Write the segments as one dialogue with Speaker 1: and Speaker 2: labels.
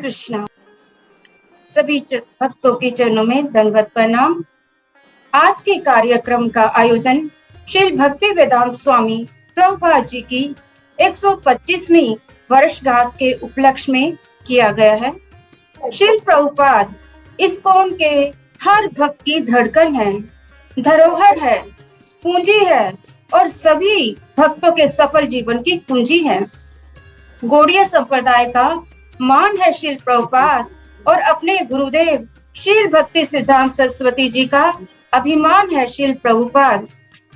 Speaker 1: कृष्णा। सभी भक्तों के चरणों में दंडवत प्रणाम। आज के कार्यक्रम का आयोजन श्री भक्ति वेदांत स्वामी प्रभुपाद जी की 125वीं वर्षगांठ के उपलक्ष्य में किया गया है। श्री प्रभुपाद इस्कॉन के हर भक्त की धड़कन है, धरोहर है, पूंजी है और सभी भक्तों के सफल जीवन की कुंजी है। गौड़ीय संप्रदाय का मान है श्रील प्रभुपाद और अपने गुरुदेव श्रील भक्ति सिद्धांत सरस्वती जी का अभिमान है श्रील प्रभुपाद।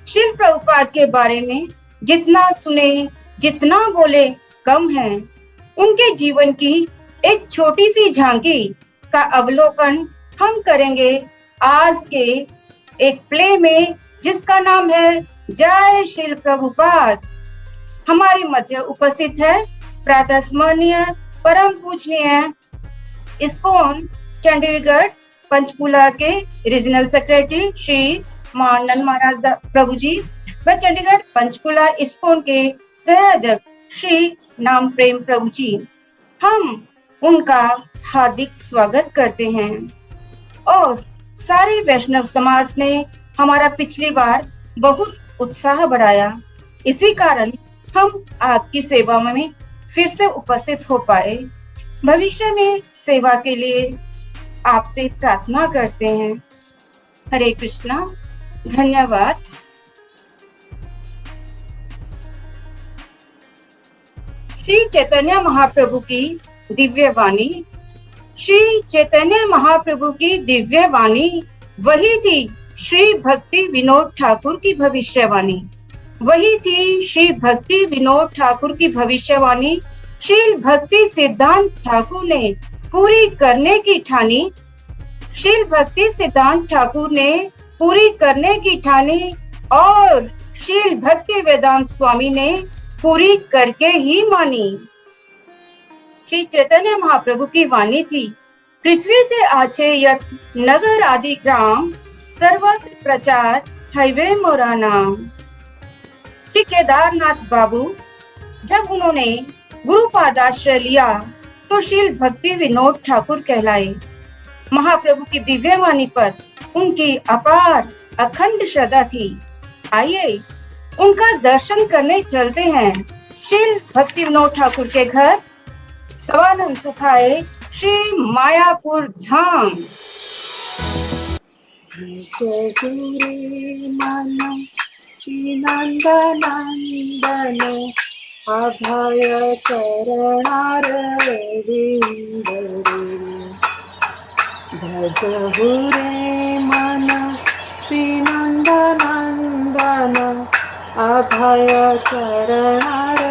Speaker 1: श्रील प्रभुपाद के बारे में जितना सुने, जितना बोले कम है। उनके जीवन की एक छोटी सी झांकी का अवलोकन हम करेंगे आज के एक प्ले में, जिसका नाम है जय श्रील प्रभुपाद। हमारे मध्य उपस्थित है प्रातः स्मरणीय परम पूजनीय इस्कॉन चंडीगढ़ पंचकुला के रीजनल सेक्रेटरी श्री मानंद महाराज प्रभु जी व चंडीगढ़ पंचकुला इस्कॉन के सह-अध्यक्ष श्री नाम प्रेम प्रभु जी। हम उनका हार्दिक स्वागत करते हैं और सारे वैष्णव समाज ने हमारा पिछली बार बहुत उत्साह बढ़ाया। इसी कारण हम आपकी सेवा में फिर से उपस्थित हो पाए। भविष्य में सेवा के लिए आपसे प्रार्थना करते हैं। हरे कृष्णा। धन्यवाद। श्री चैतन्य महाप्रभु की दिव्य वाणी। श्री चैतन्य महाप्रभु की दिव्य वाणी वही थी श्री भक्ति विनोद ठाकुर की भविष्यवाणी। वही थी श्री भक्ति विनोद ठाकुर की भविष्यवाणी। श्री भक्ति सिद्धांत ठाकुर ने पूरी करने की ठानी। श्री भक्ति सिद्धांत ठाकुर ने पूरी करने की ठानी और श्री भक्ति वेदांत स्वामी ने पूरी करके ही मानी। श्री चैतन्य महाप्रभु की वाणी थी, पृथ्वी ते आछे यथ नगर आदि ग्राम, सर्वत्र प्रचार हाईवे मोरा नाम। श्री केदारनाथ बाबू जब उन्होंने गुरु पादाश्रय लिया तो श्री भक्ति विनोद ठाकुर कहलाए। महाप्रभु की दिव्य वाणी पर उनकी अपार अखंड श्रद्धा थी। आइए उनका दर्शन करने चलते हैं श्री भक्ति विनोद ठाकुर के घर, सवानंद सुखाए श्री मायापुर धाम।
Speaker 2: श्री नंदनंदन अभय चरणार भजहु रे मन। श्री नंदनंदन अभय चरणार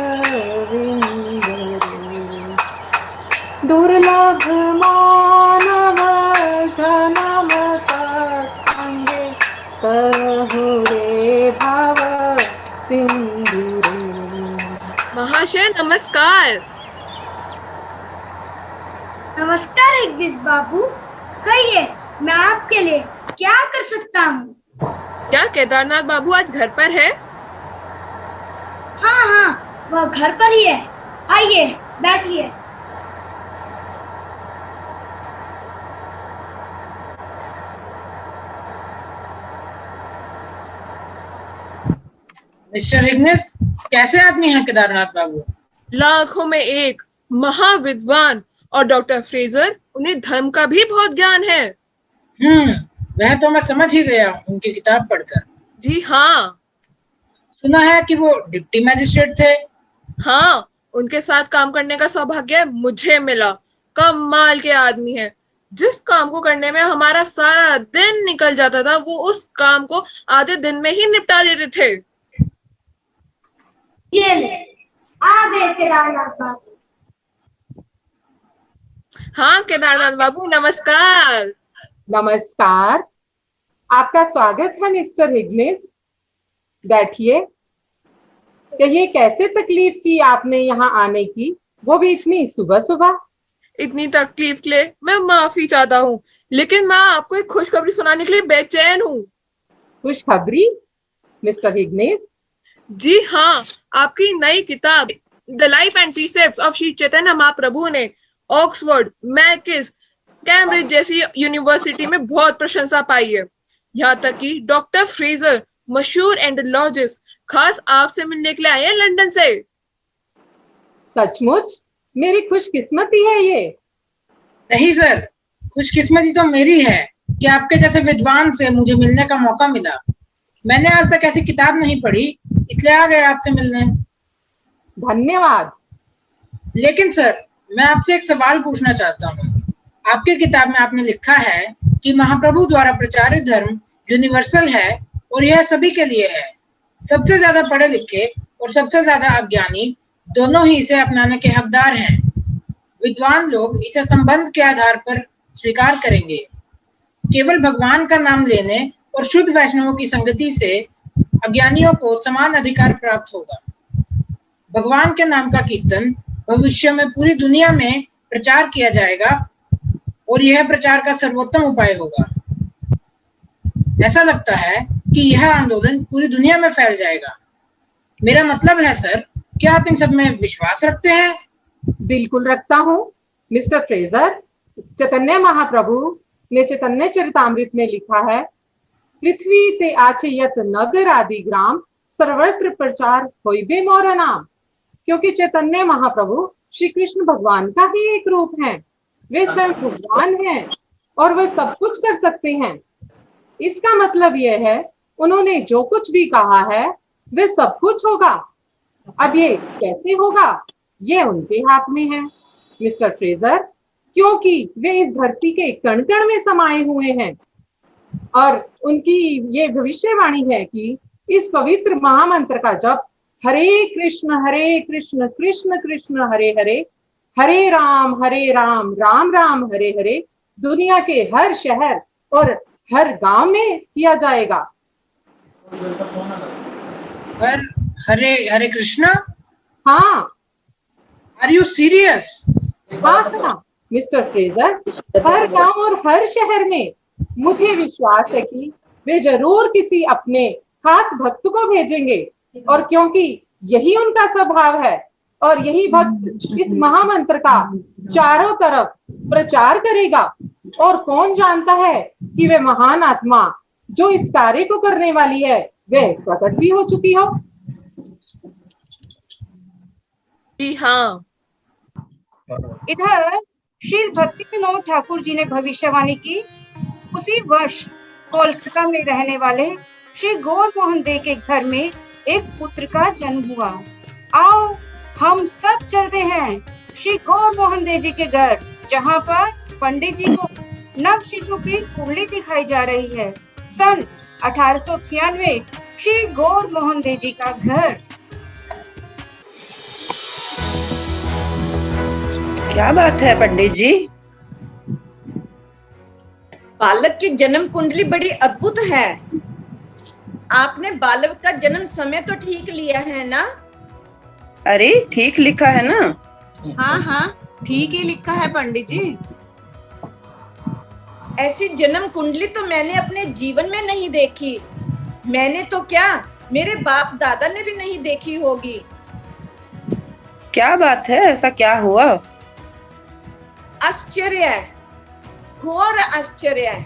Speaker 2: दुर्लभ मानव जन्म सत्संगे, करहु रे भाव सिंधु।
Speaker 3: महाशय नमस्कार।
Speaker 4: नमस्कार जगदीश बाबू, कहिए मैं आपके लिए क्या कर सकता हूँ?
Speaker 3: क्या केदारनाथ बाबू आज घर पर है?
Speaker 4: हाँ, वह घर पर ही है। आइए बैठिए।
Speaker 5: मिस्टर हिग्निस, कैसे आदमी हैं केदारनाथ बाबू?
Speaker 3: लाखों में एक महाविद्वान और डॉक्टर फ्रेजर, उन्हें धर्म का भी बहुत ज्ञान है।
Speaker 5: वह तो मैं समझ ही गया उनकी किताब पढ़कर।
Speaker 3: जी हाँ।
Speaker 5: सुना है कि वो डिप्टी मैजिस्ट्रेट थे।
Speaker 3: हाँ, उनके साथ काम करने का सौभाग्य मुझे मिला। कमाल के आदमी है। जिस काम को करने में हमारा सारा दिन निकल जाता था, वो उस काम को आधे दिन में ही निपटा देते थे।
Speaker 4: ये ले, आ गए केदारनाथ बाबू।
Speaker 3: हाँ केदारनाथ बाबू, नमस्कार।
Speaker 2: नमस्कार, आपका स्वागत है मिस्टर हिग्निस। बैठिए। कहिए कैसे तकलीफ की आपने यहाँ आने की, वो भी इतनी सुबह सुबह?
Speaker 3: इतनी तकलीफ के लिए मैं माफी चाहता हूँ, लेकिन मैं आपको एक खुशखबरी सुनाने के लिए बेचैन हूँ।
Speaker 2: खुशखबरी मिस्टर हिग्निस?
Speaker 3: जी हाँ, आपकी नई किताब the life and precepts of Shri Chaitanya Mahaprabhu ने ऑक्सफोर्ड, मैकिस, कैम्ब्रिज जैसी यूनिवर्सिटी में बहुत प्रशंसा पाई है। यहाँ तक कि डॉक्टर फ्रेजर, मशहूर एंडोलॉजिस्ट, खास आपसे मिलने के लिए आए हैं लंदन से।
Speaker 2: सचमुच मेरी खुशकिस्मती है ये।
Speaker 5: नहीं सर, खुशकिस्मती तो मेरी है कि आपके जैसे विद्वान से मुझे मिलने का मौका मिला। मैंने आज तक ऐसी किताब नहीं पढ़ी, इसलिए आ गए आपसे मिलने।
Speaker 2: धन्यवाद।
Speaker 5: लेकिन सर, मैं आपसे एक सवाल पूछना चाहता हूँ। आपकी किताब में आपने लिखा है कि महाप्रभु द्वारा प्रचारित धर्म यूनिवर्सल है और यह सभी के लिए है। सबसे ज्यादा पढ़े लिखे और सबसे ज्यादा अज्ञानी दोनों ही इसे अपनाने के हकदार हैं। विद्वान लोग इसे संबंध के आधार पर स्वीकार करेंगे। केवल भगवान का नाम लेने और शुद्ध वैष्णवों की संगति से अज्ञानियों को समान अधिकार प्राप्त होगा। भगवान के नाम का कीर्तन भविष्य में पूरी दुनिया में प्रचार किया जाएगा और यह प्रचार का सर्वोत्तम उपाय होगा। ऐसा लगता है कि यह आंदोलन पूरी दुनिया में फैल जाएगा। मेरा मतलब है सर, क्या आप इन सब में विश्वास रखते हैं?
Speaker 2: बिल्कुल रखता हूँ मिस्टर फ्रेजर। चैतन्य महाप्रभु ने चैतन्य चरितामृत में लिखा है, पृथ्वी ते आचयत नगर आदि ग्राम सर्वत्र प्रचार होइबे मोर नाम। क्योंकि चैतन्य महाप्रभु श्री कृष्ण भगवान का ही एक रूप है। वे स्वयं भगवान हैं और वे सब कुछ कर सकते हैं। इसका मतलब यह है, उन्होंने जो कुछ भी कहा है वे सब कुछ होगा। अब ये कैसे होगा, ये उनके हाथ में है मिस्टर फ्रेजर, क्योंकि वे इस धरती के कण कण में समाये हुए हैं। और उनकी ये भविष्यवाणी है कि इस पवित्र महामंत्र का जप हरे कृष्ण कृष्ण कृष्ण हरे हरे, हरे राम राम राम हरे हरे दुनिया के हर शहर और हर गांव में किया जाएगा।
Speaker 5: हरे हरे कृष्णा?
Speaker 2: हाँ।
Speaker 5: Are you serious?
Speaker 2: हाँ मिस्टर फ्रेजर, हर गांव और हर शहर में। मुझे विश्वास है कि वे जरूर किसी अपने खास भक्त को भेजेंगे, और क्योंकि यही उनका स्वभाव है और यही भक्त इस महामंत्र का चारों तरफ प्रचार करेगा। और कौन जानता है कि वे महान आत्मा जो इस कार्य को करने वाली है वे प्रकट भी हो चुकी हो।
Speaker 3: जी हाँ।
Speaker 1: इधर श्री भक्ति विनोद ठाकुर जी ने भविष्यवाणी की। उसी वर्ष कोलकाता में रहने वाले श्री गौर मोहन दे के घर में एक पुत्र का जन्म हुआ। आओ हम सब चलते हैं श्री गौर मोहन दे जी के घर, जहाँ पर पंडित जी को नव शिशु की कुंडली दिखाई जा रही है। सन 1896 श्री गौर मोहन दे जी का घर।
Speaker 6: क्या बात है पंडित जी?
Speaker 7: बालक की जन्म कुंडली बड़ी अद्भुत है। आपने बालक का जन्म समय तो ठीक लिया है ना?
Speaker 6: अरे ठीक लिखा है ना?
Speaker 8: हाँ हाँ ठीक ही लिखा है पंडित जी।
Speaker 7: ऐसी जन्म कुंडली तो मैंने अपने जीवन में नहीं देखी। मैंने तो क्या, मेरे बाप दादा ने भी नहीं देखी होगी।
Speaker 6: क्या बात है, ऐसा क्या हुआ?
Speaker 7: आश्चर्य है, घोर आश्चर्य है।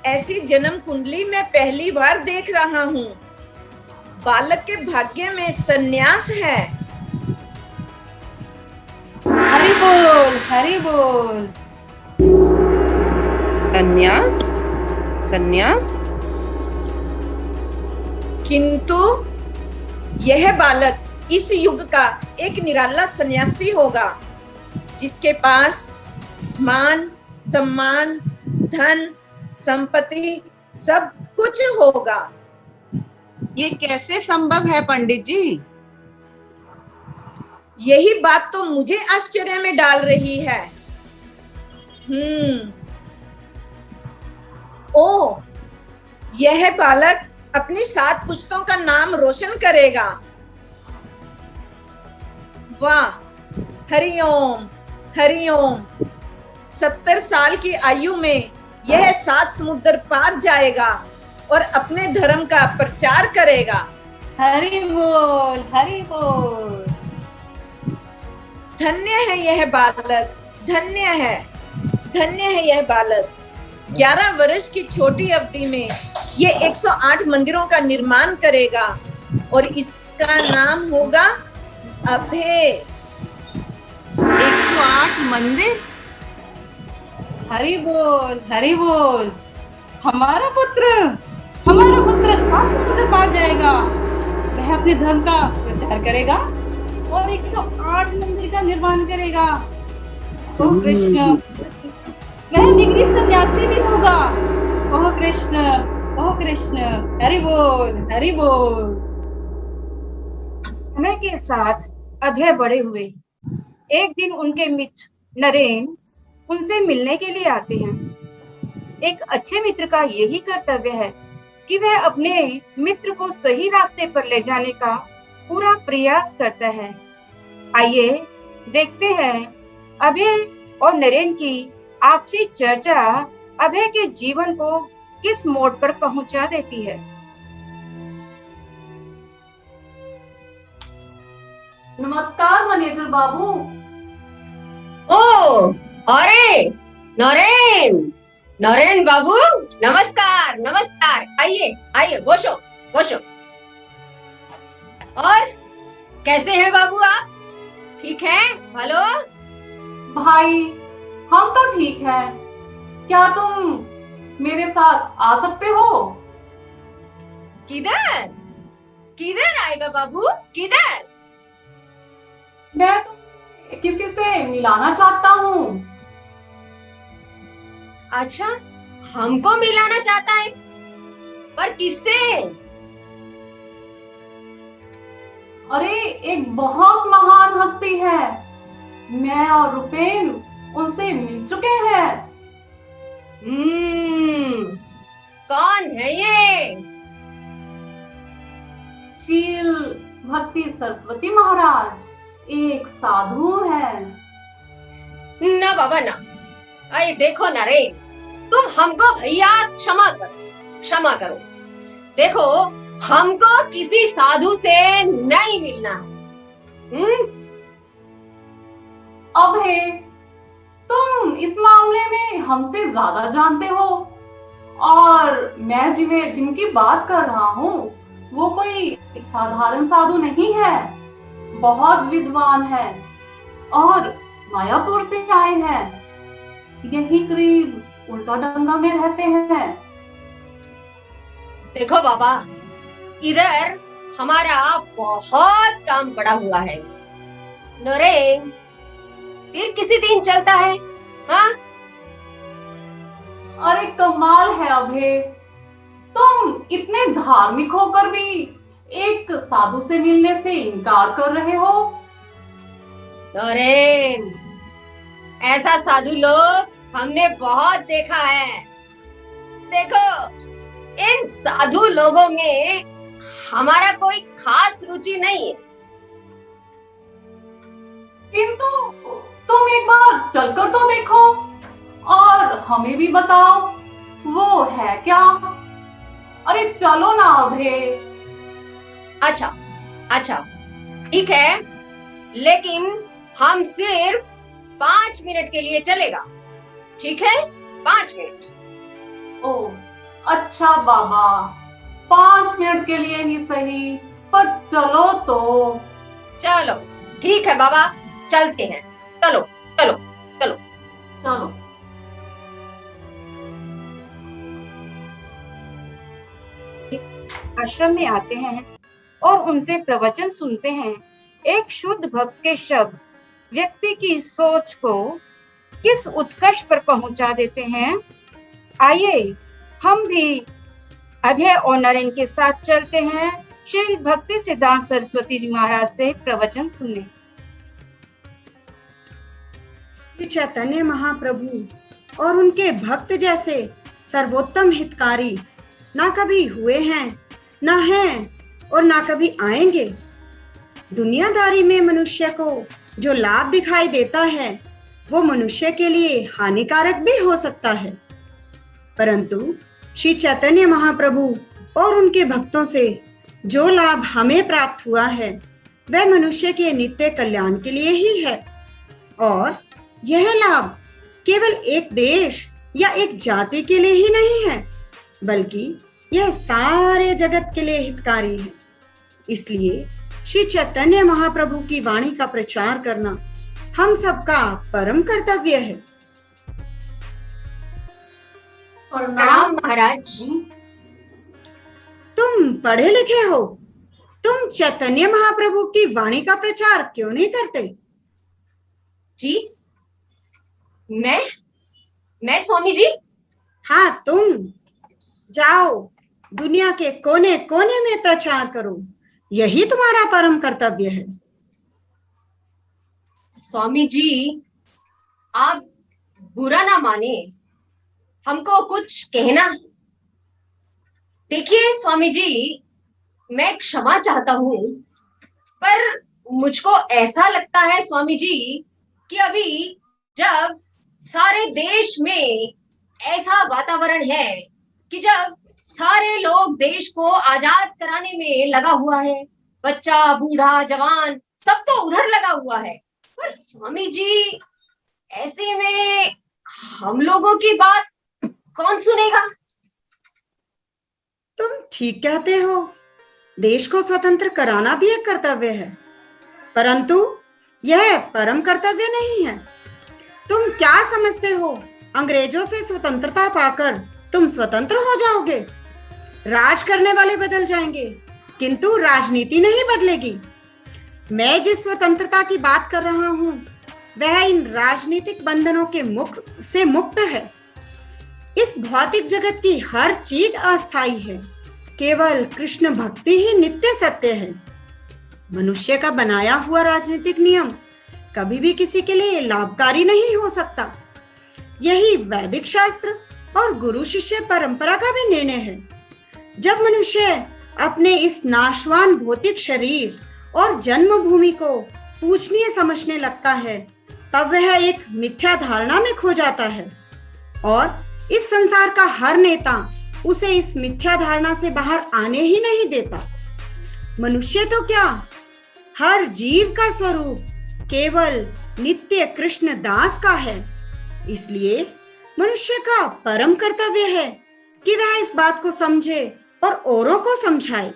Speaker 7: ऐसी जन्म कुंडली मैं पहली बार देख रहा हूँ। बालक के भाग्य में संन्यास है।
Speaker 9: हरि बोल हरि बोल।
Speaker 6: संन्यास? संन्यास?
Speaker 7: किंतु यह बालक इस युग का एक निराला सन्यासी होगा, जिसके पास मान, सम्मान, धन, संपत्ति सब कुछ होगा।
Speaker 8: ये कैसे संभव है पंडित जी?
Speaker 7: यही बात तो मुझे आश्चर्य में डाल रही है। ओ, यह बालक अपनी 7 पुश्तों का नाम रोशन करेगा। वाह, हरिओम हरिओम। 70 साल की आयु में यह 7 समुद्र पार जाएगा और अपने धर्म का प्रचार करेगा।
Speaker 9: हरि बोल हरि बोल।
Speaker 7: धन्य है यह बालक धन्य है यह बालक। 11 वर्ष की छोटी अवधि में ये 108 मंदिरों का निर्माण करेगा और इसका नाम होगा अभय।
Speaker 8: 108 मंदिर?
Speaker 9: हरि बोल, हरि बोल। हमारा पुत्र 7 समुद्र पार जाएगा। वह अपने धर्म का प्रचार करेगा और 108 मंदिर का निर्माण करेगा। ओह कृष्ण, वह निगृह सन्यासी भी होगा। ओह कृष्ण, ओह कृष्ण, हरि बोल, हरि बोल।
Speaker 1: समय के साथ अभय बड़े हुए। एक दिन उनके मित्र नरेन उनसे मिलने के लिए आते हैं। एक अच्छे मित्र का यही कर्तव्य है कि वह अपने मित्र को सही रास्ते पर ले जाने का पूरा प्रयास करता है। आइए देखते हैं अभय और नरेन की आपसी चर्चा अभय के जीवन को किस मोड़ पर पहुंचा देती है।
Speaker 9: नमस्कार मैनेजर बाबू।
Speaker 10: ओ, अरे नरेन, नरेन बाबू, नमस्कार नमस्कार। आइए आइए, बोशो बोशो। और कैसे हैं बाबू आप? ठीक हैं? हेलो
Speaker 9: भाई, हम तो ठीक हैं। क्या तुम मेरे साथ आ सकते हो?
Speaker 10: किधर किधर आएगा बाबू, किधर?
Speaker 9: मैं तो किसी से मिलाना चाहता हूँ।
Speaker 10: अच्छा, हमको मिलाना चाहता है? पर किससे?
Speaker 9: अरे, एक बहुत महान हस्ती है। मैं और रुपेन उनसे मिल चुके हैं।
Speaker 10: कौन है ये?
Speaker 9: शील भक्ति सरस्वती महाराज एक साधु है।
Speaker 10: ना बाबा ना। अरे देखो नरेन, तुम हमको भैया क्षमा करो, क्षमा करो। देखो, हमको किसी साधु से नहीं मिलना है।
Speaker 9: अभय, तुम इस मामले में हमसे ज्यादा जानते हो। और मैं जिनकी बात कर रहा हूँ वो कोई साधारण साधु नहीं है, बहुत विद्वान है और मायापुर से आए हैं। यही करीब उल्टा डंगा में रहते हैं।
Speaker 10: देखो बाबा, इधर हमारा बहुत काम पड़ा हुआ है। नरेन, फिर किसी दिन चलता है। हाँ?
Speaker 9: अरे कमाल है अभय, तुम इतने धार्मिक होकर भी एक साधु से मिलने से इनकार कर रहे हो।
Speaker 10: नरेन, ऐसा साधु लोग हमने बहुत देखा है। देखो, इन साधु लोगों में हमारा कोई खास रुचि नहीं है।
Speaker 9: किंतु तुम एक बार चलकर तो देखो और हमें भी बताओ वो है क्या। अरे चलो ना अभय।
Speaker 10: अच्छा अच्छा, ठीक है, लेकिन हम सिर्फ 5 मिनट के लिए चलेगा। ठीक है, 5 मिनट।
Speaker 9: ओ अच्छा बाबा, 5 मिनट के लिए ही सही, पर चलो तो।
Speaker 10: चलो ठीक है बाबा, चलते हैं। चलो चलो चलो
Speaker 9: चलो।
Speaker 1: आश्रम में आते हैं और उनसे प्रवचन सुनते हैं। एक शुद्ध भक्त के शब्द व्यक्ति की सोच को किस उत्कर्ष पर पहुंचा देते हैं। आइए हम भी अभय और नरेन के साथ चलते हैं श्री भक्ति सिद्धांत सरस्वती जी महाराज से प्रवचन सुनने।
Speaker 8: श्री चैतन्य महाप्रभु और उनके भक्त जैसे सर्वोत्तम हितकारी ना कभी हुए हैं, ना हैं और ना कभी आएंगे। दुनियादारी में मनुष्य को जो लाभ दिखाई देता है वो मनुष्य के लिए हानिकारक भी हो सकता है, परंतु श्री चैतन्य महाप्रभु और उनके भक्तों से जो लाभ हमें प्राप्त हुआ है वह मनुष्य के नित्य कल्याण के लिए ही है और यह लाभ केवल एक देश या एक जाति के लिए ही नहीं है, बल्कि यह सारे जगत के लिए हितकारी है। इसलिए श्री चैतन्य महाप्रभु की वाणी का प्रचार करना हम सबका परम कर्तव्य है।
Speaker 10: प्रणाम महाराज।
Speaker 8: तुम पढ़े लिखे हो, तुम चैतन्य महाप्रभु की वाणी का प्रचार क्यों नहीं करते?
Speaker 10: जी मैं स्वामी जी।
Speaker 8: हाँ, तुम जाओ, दुनिया के कोने कोने में प्रचार करो, यही तुम्हारा परम कर्तव्य है।
Speaker 10: स्वामी जी आप बुरा ना माने, हमको कुछ कहना। देखिए स्वामी जी, मैं क्षमा चाहता हूँ, पर मुझको ऐसा लगता है स्वामी जी कि अभी जब सारे देश में ऐसा वातावरण है कि जब सारे लोग देश को आजाद कराने में लगा हुआ है, बच्चा बूढ़ा जवान सब तो उधर लगा हुआ है, पर स्वामी जी ऐसे में हम लोगों की बात कौन सुनेगा?
Speaker 8: तुम ठीक कहते हो, देश को स्वतंत्र कराना भी एक कर्तव्य है, परंतु यह परम कर्तव्य नहीं है। तुम क्या समझते हो, अंग्रेजों से स्वतंत्रता पाकर तुम स्वतंत्र हो जाओगे? राज करने वाले बदल जाएंगे, किंतु राजनीति नहीं बदलेगी। मैं जिस स्वतंत्रता की बात कर रहा हूँ वह इन राजनीतिक बंधनों के मुक्त है। इस भौतिक जगत की हर चीज अस्थायी है, केवल कृष्ण भक्ति ही नित्य सत्य है। मनुष्य का बनाया हुआ राजनीतिक नियम कभी भी किसी के लिए लाभकारी नहीं हो सकता। यही वैदिक शास्त्र और गुरु शिष्य परंपरा का भी निर्णय है। जब मनुष्य अपने इस नाशवान भौतिक शरीर और जन्मभूमि को पूजनीय समझने लगता है, तब वह एक मिथ्या धारणा में खो जाता है और इस संसार का हर नेता उसे इस मिथ्या धारणा से बाहर आने ही नहीं देता। मनुष्य तो क्या, हर जीव का स्वरूप केवल नित्य कृष्ण दास का है। इसलिए मनुष्य का परम कर्तव्य है कि वह इस बात को समझे और औरों को समझाए।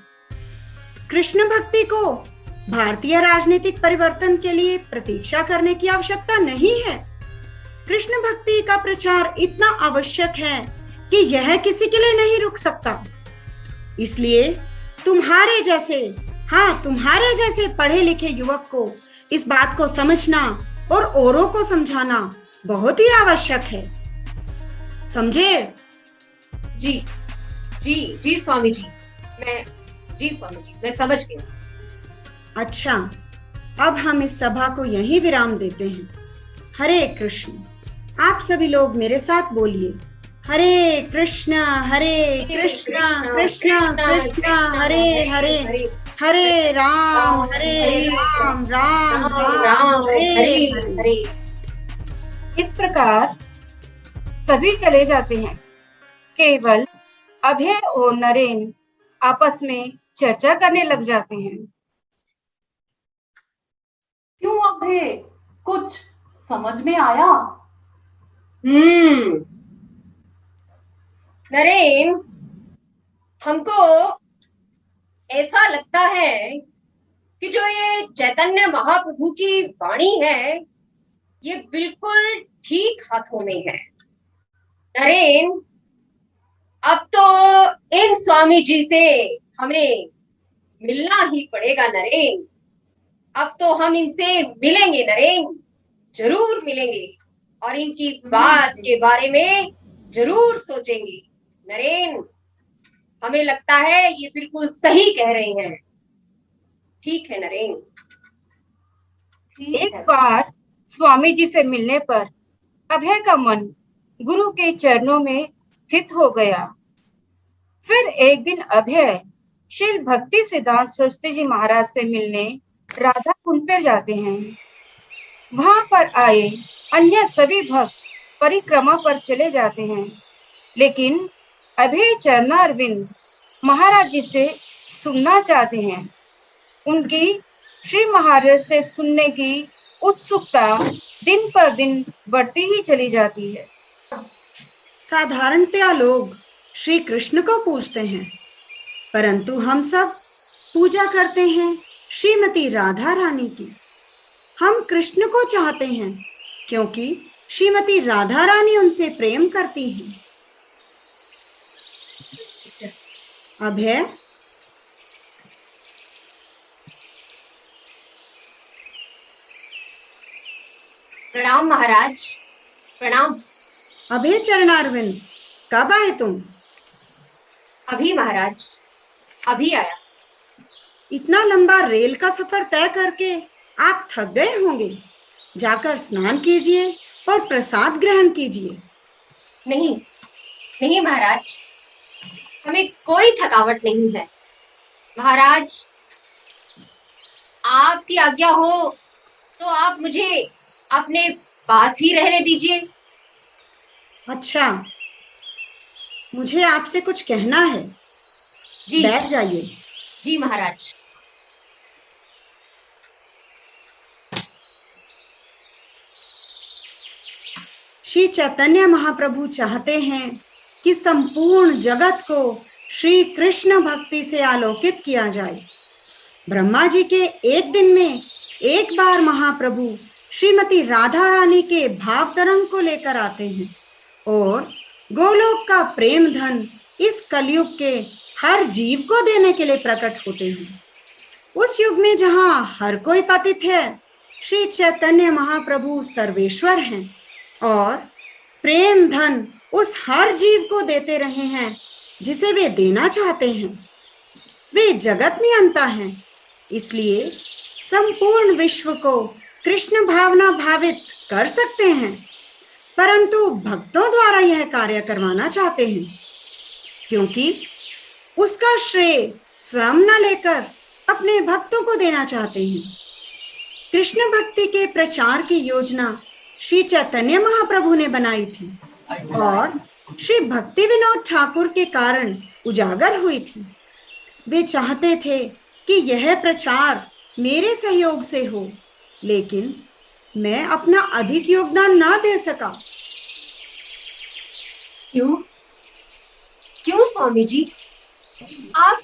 Speaker 8: कृष्ण भक्ति को भारतीय राजनीतिक परिवर्तन के लिए प्रतीक्षा करने की आवश्यकता नहीं है। कृष्ण भक्ति का प्रचार इतना आवश्यक है कि यह किसी के लिए नहीं रुक सकता। इसलिए तुम्हारे जैसे पढ़े लिखे युवक को इस बात को समझना और औरों को समझाना बहुत ही आवश्यक है। समझे?
Speaker 10: जी जी जी स्वामी जी, मैं समझ गई।
Speaker 8: अच्छा, अब हम इस सभा को यहीं विराम देते हैं। हरे कृष्ण। आप सभी लोग मेरे साथ बोलिए, हरे कृष्ण कृष्ण कृष्ण हरे हरे, हरे राम राम राम हरे हरे।
Speaker 1: इस प्रकार सभी चले जाते हैं। केवल अभय और नरेन आपस में चर्चा करने लग जाते हैं।
Speaker 9: क्यों अभय, कुछ समझ में आया?
Speaker 10: नरेन, हमको ऐसा लगता है कि जो ये चैतन्य महाप्रभु की वाणी है, ये बिल्कुल ठीक हाथों में है। नरेन, अब तो इन स्वामी जी से हमें मिलना ही पड़ेगा नरेन। अब तो हम इनसे मिलेंगे नरेन, जरूर मिलेंगे और इनकी बात के बारे में जरूर सोचेंगे। नरेन, हमें लगता है ये बिल्कुल सही कह रहे हैं। ठीक है नरेन।
Speaker 1: एक बार स्वामी जी से मिलने पर अभय का मन गुरु के चरणों में स्थित हो गया। फिर एक दिन अभय श्री भक्ति सिद्धांत सरस्वती जी महाराज से मिलने राधा कुंड पर जाते हैं। वहां पर आए अन्य सभी भक्त परिक्रमा पर चले जाते हैं, लेकिन अभय चरणारविंद महाराज जी से सुनना चाहते हैं। उनकी श्री महाराज से सुनने की उत्सुकता दिन पर दिन बढ़ती ही चली जाती है।
Speaker 8: साधारणतया लोग श्री कृष्ण को पूजते हैं, परंतु हम सब पूजा करते हैं श्रीमती राधा रानी की। हम कृष्ण को चाहते हैं क्योंकि श्रीमती राधा रानी उनसे प्रेम करती हैं। अभय,
Speaker 10: प्रणाम महाराज, प्रणाम।
Speaker 8: अभय चरणारविंद, कब आए तुम?
Speaker 10: अभी महाराज, अभी आया।
Speaker 8: इतना लंबा रेल का सफर तय करके आप थक गए होंगे। जाकर स्नान कीजिए और प्रसाद ग्रहण कीजिए।
Speaker 10: नहीं नहीं महाराज, हमें कोई थकावट नहीं है। महाराज, आपकी आज्ञा हो तो आप मुझे अपने पास ही रहने दीजिए।
Speaker 8: अच्छा, मुझे आपसे कुछ कहना है।
Speaker 10: जी,
Speaker 8: बैठ जाइए।
Speaker 10: जी महाराज।
Speaker 8: श्री चैतन्य महाप्रभु चाहते हैं कि संपूर्ण जगत को श्री कृष्ण भक्ति से आलोकित किया जाए। ब्रह्मा जी के एक दिन में एक बार महाप्रभु श्रीमती राधा रानी के भाव तरंग को लेकर आते हैं और गोलोक का प्रेम धन इस कलयुग के हर जीव को देने के लिए प्रकट होते हैं। उस युग में जहाँ हर कोई पतित है, श्री चैतन्य महाप्रभु सर्वेश्वर हैं और प्रेम धन उस हर जीव को देते रहे हैं जिसे वे देना चाहते हैं। वे जगत नियंता हैं, इसलिए संपूर्ण विश्व को कृष्ण भावना भावित कर सकते हैं, परंतु भक्तों द्वारा यह कार्य करवाना चाहते हैं क्योंकि उसका श्रेय स्वयं न लेकर अपने भक्तों को देना चाहते हैं। कृष्ण भक्ति के प्रचार की योजना श्री चैतन्य महाप्रभु ने बनाई थी और श्री भक्ति विनोद ठाकुर के कारण उजागर हुई थी। वे चाहते थे कि यह प्रचार मेरे सहयोग से हो, लेकिन मैं अपना अधिक योगदान ना दे सका।
Speaker 10: क्यों क्यों स्वामी जी, आप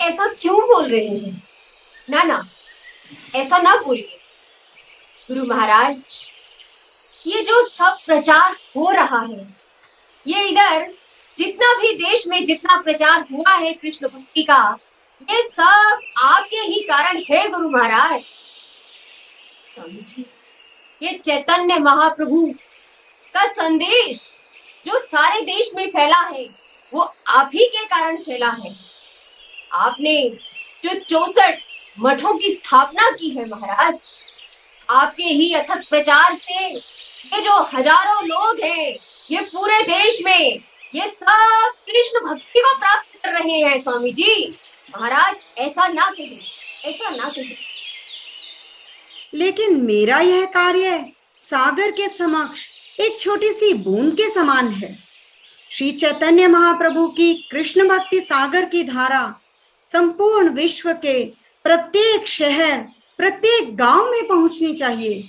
Speaker 10: ऐसा क्यों बोल रहे हैं? ना ना, ऐसा ना बोलिए गुरु महाराज। ये जो सब प्रचार हो रहा है, ये इधर जितना भी देश में जितना प्रचार हुआ है कृष्ण भक्ति का, ये सब आपके ही कारण है गुरु महाराज। स्वामी जी, ये चैतन्य महाप्रभु का संदेश जो सारे देश में फैला है, वो आप ही के कारण फैला है। आपने जो 64 मठों की स्थापना की है महाराज, आपके ही अथक प्रचार से ये जो हजारों लोग हैं, ये पूरे देश में ये सब कृष्ण भक्ति को प्राप्त कर रहे हैं। स्वामी जी महाराज, ऐसा ना कहें, ऐसा ना कहें।
Speaker 8: लेकिन मेरा यह कार्य सागर के समक्ष एक छोटी सी बूंद के समान है। श्री चैतन्य महाप्रभु की कृष्ण भक्ति सागर की धारा संपूर्ण विश्व के प्रत्येक शहर, प्रत्येक गांव में पहुंचनी चाहिए।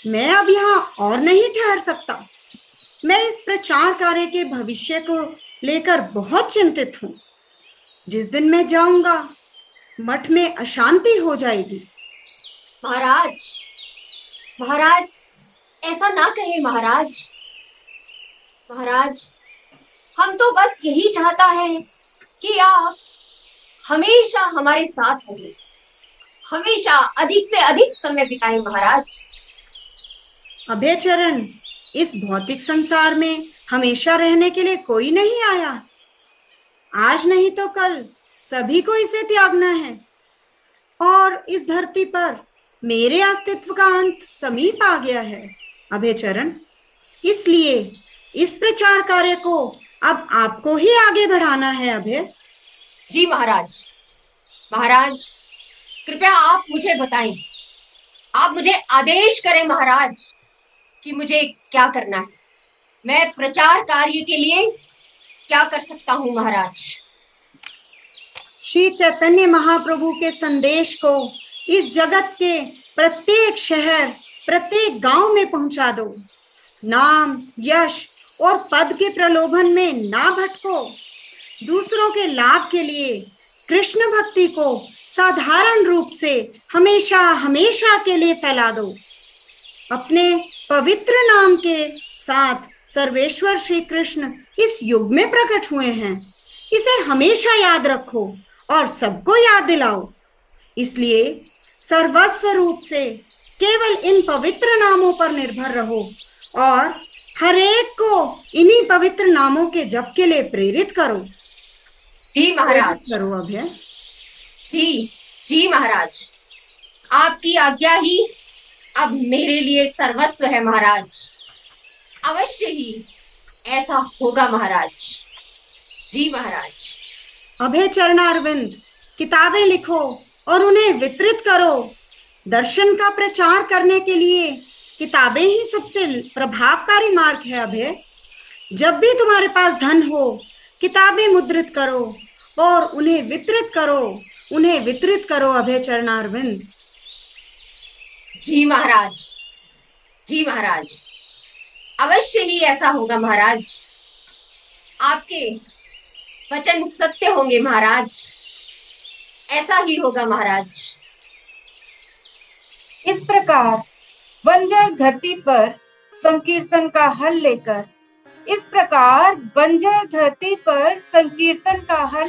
Speaker 8: मैं अब यहाँ और नहीं ठहर सकता। मैं इस प्रचार कार्य के भविष्य को लेकर बहुत चिंतित हूँ। जिस दिन मैं जाऊंगा, मठ में अशांति हो जाएगी।
Speaker 10: महाराज, महाराज, ऐसा ना कहे महाराज। महाराज, हम तो बस यही चाहता है कि आप हमेशा हमारे साथ होंगे, हमेशा अधिक से अधिक समय बिताएं महाराज।
Speaker 8: अभय चरण, इस भौतिक संसार में हमेशा रहने के लिए कोई नहीं आया। आज नहीं तो कल सभी को इसे त्यागना है और इस धरती पर मेरे अस्तित्व का अंत समीप आ गया है। अभय चरण, इसलिए इस प्रचार कार्य को अब आपको ही आगे बढ़ाना है। अभय
Speaker 10: जी महाराज। महाराज, कृपया आप मुझे बताएं, आप मुझे आदेश करें महाराज कि मुझे क्या करना है। मैं प्रचार कार्य के लिए क्या कर सकता हूँ महाराज?
Speaker 8: श्री चैतन्य महाप्रभु के संदेश को इस जगत के प्रत्येक शहर, प्रत्येक गांव में पहुंचा दो। नाम, यश और पद के प्रलोभन में ना भटको। दूसरों के लाभ के लिए कृष्ण भक्ति को साधारण रूप से हमेशा हमेशा के लिए फैला दो। अपने पवित्र नाम के साथ सर्वेश्वर श्री कृष्ण इस युग में प्रकट हुए हैं। इसे हमेशा याद रखो और सबको याद दिलाओ। इसलिए सर्वस्व रूप से केवल इन पवित्र नामों पर निर्भर रहो और हर एक को इन्हीं पवित्र नामों के जप के लिए प्रेरित करो।
Speaker 10: जी महाराज।
Speaker 8: करो अभय।
Speaker 10: जी महाराज, आपकी आज्ञा ही अब मेरे लिए सर्वस्व है महाराज। अवश्य ही ऐसा होगा महाराज। जी महाराज।
Speaker 8: अभय चरणारविंद, किताबें लिखो और उन्हें वितरित करो। दर्शन का प्रचार करने के लिए किताबें ही सबसे प्रभावकारी मार्ग है अभय। जब भी तुम्हारे पास धन हो, किताबें मुद्रित करो और उन्हें वितरित करो, उन्हें वितरित करो अभय चरणारविंद।
Speaker 10: जी महाराज, जी महाराज, अवश्य ही ऐसा होगा महाराज। आपके वचन सत्य होंगे महाराज। ऐसा ही होगा महाराज।
Speaker 1: इस प्रकार बंजर धरती पर संकीर्तन का हल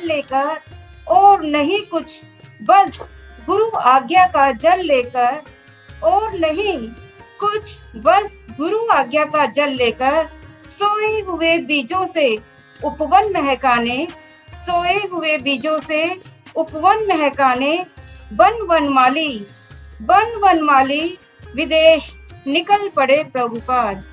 Speaker 1: लेकर और नहीं कुछ बस गुरु आज्ञा का जल लेकर सोए हुए बीजों से उपवन महकाने बन वनमाली विदेश निकल पड़े प्रभुपाद।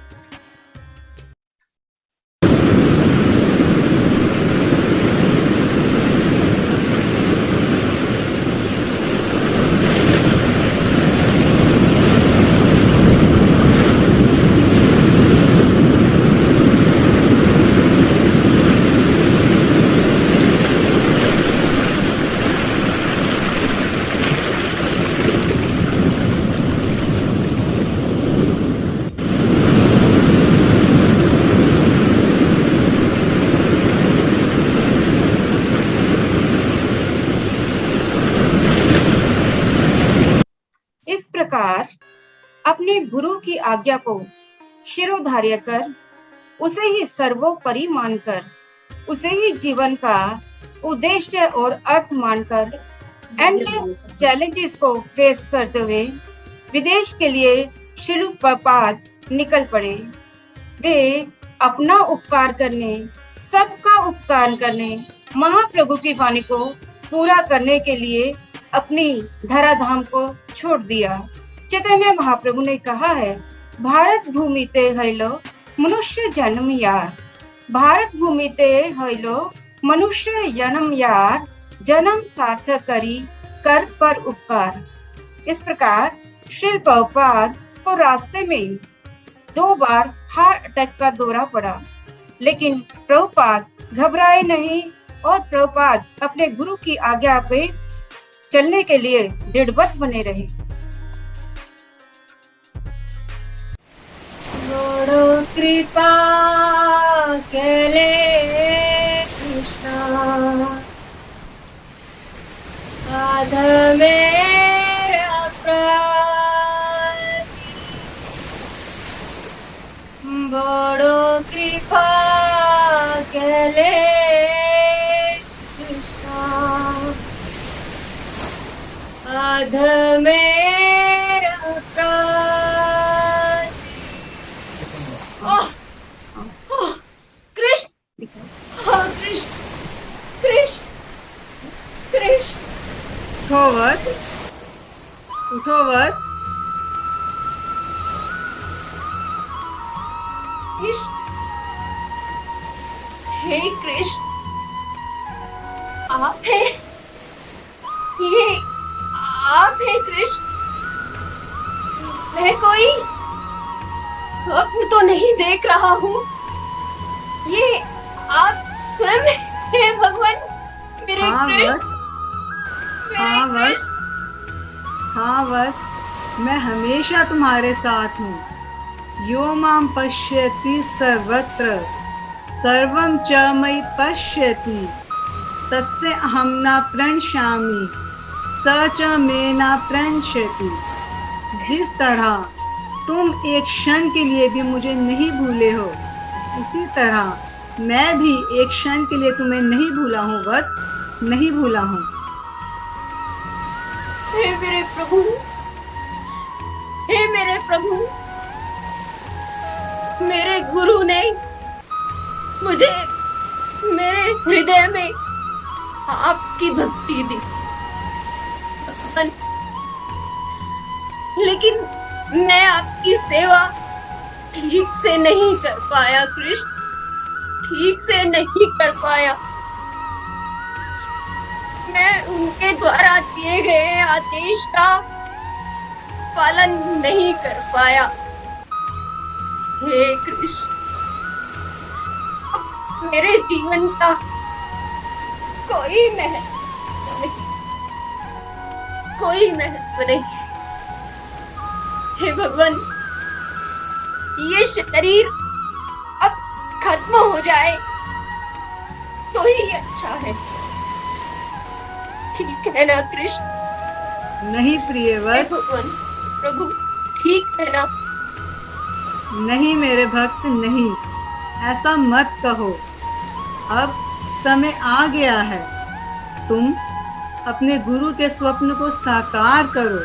Speaker 1: अपने गुरु की आज्ञा को शिरोधार्य कर, उसे ही सर्वोपरि मानकर, उसे ही जीवन का उद्देश्य और अर्थ मानकर एंडलेस चैलेंजेस को फेस करते हुए विदेश के लिए शिल प्रपात निकल पड़े। वे अपना उपकार करने, सबका उपकार करने, महाप्रभु की वाणी को पूरा करने के लिए अपनी धराधाम को छोड़ दिया। चैतन्य महाप्रभु ने कहा है, भारत भूमि ते हैलो मनुष्य जन्म यार, भारत भूमि ते हैलो मनुष्य जन्म यार, जन्म सार्थक करी कर पर उपकार। इस प्रकार श्री प्रभुपाद को रास्ते में 2 बार हार्ट अटैक का दौरा पड़ा, लेकिन प्रभुपाद घबराए नहीं और प्रभुपाद अपने गुरु की आज्ञा पे चलने के लिए दृढ़वत बने रहे।
Speaker 10: बड़ो कृपा केले कृष्णा, आध मेरा प्राण, बड़ो कृपा केले कृष्णा, आध मेरा प्राण। कृष्ण, कृष्ण, कृष्ण, कृष्ण।
Speaker 8: उठो वत्स।
Speaker 10: कृष्ण, हे कृष्ण, आप हैं, ये आप हैं कृष्ण। मैं कोई स्वप्न तो नहीं देख रहा हूँ, ये आप स्वयं हैं भगवान। मेरे कृष्ण, मेरे कृष्ण,
Speaker 8: हाँ वत्स, मैं हमेशा तुम्हारे साथ हूँ। यो मां पश्यति सर्वत्र सर्वं च मयि पश्यति तस्य अहं न प्रणश्यामि स च मे न प्रणश्यति। जिस तरह तुम एक क्षण के लिए भी मुझे नहीं भूले हो, उसी तरह मैं भी एक क्षण के लिए तुम्हें नहीं भूला हूँ वत्स, नहीं भूला हूँ।
Speaker 10: हे मेरे प्रभु, हे मेरे प्रभु, मेरे गुरु ने मुझे मेरे हृदय में आपकी भक्ति दी, लेकिन मैं आपकी सेवा ठीक से नहीं कर पाया कृष्ण, ठीक से नहीं कर पाया। मैं उनके द्वारा दिए गए आदेश का पालन नहीं कर पाया। हे कृष्ण, अब मेरे जीवन का कोई महत्व नहीं, कोई महत्व नहीं। हे भगवान, ये शरीर अब खत्म हो जाए तो ही अच्छा है, ठीक है ना कृष्ण?
Speaker 8: नहीं प्रिय
Speaker 10: हे
Speaker 8: वत्स,
Speaker 10: भगवान प्रभु, ठीक है ना?
Speaker 8: नहीं मेरे भक्त, नहीं, ऐसा मत कहो। अब समय आ गया है, तुम अपने गुरु के स्वप्न को साकार करो।